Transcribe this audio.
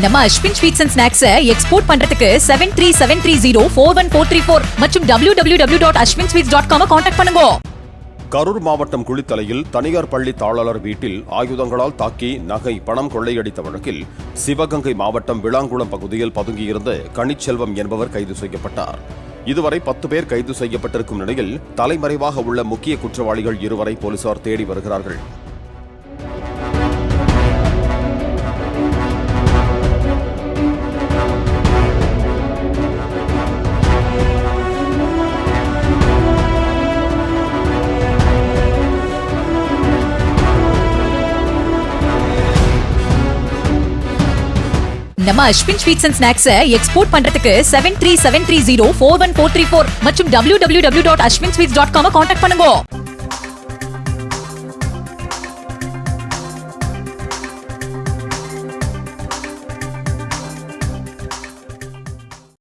நம்ம Ashwin sweets and snacks export பண்றதுக்கு 7373041434 மற்றும் www.ashwinsweets.com கான்டாக்ட் பண்ணுங்க. கரூர் மாவட்டம் குளித்தலையில் தனியார் பள்ளி தாளாளர் வீட்டில் ஆயுதங்களால் தாக்கி நகை பணம் கொள்ளையடித்த வழக்கில் சிவகங்கை மாவட்டம் விளாங்குளம் பகுதியில் பதுங்கியிருந்த கனிச்செல்வம் என்பவர் கைது செய்யப்பட்டார். இதுவரை 10 பேர் கைது செய்யப்பட்டிருக்கும் நிலையில் தலைமறைவாக உள்ள முக்கிய குற்றவாளிகள் இருவரை போலீசார் தேடி வருகிறார்கள். நம்ம Ashwin sweets and snacks export பண்றதுக்கு 7373041434 மற்றும் www.ashwinsweets.com கான்டாக்ட் பண்ணுங்க.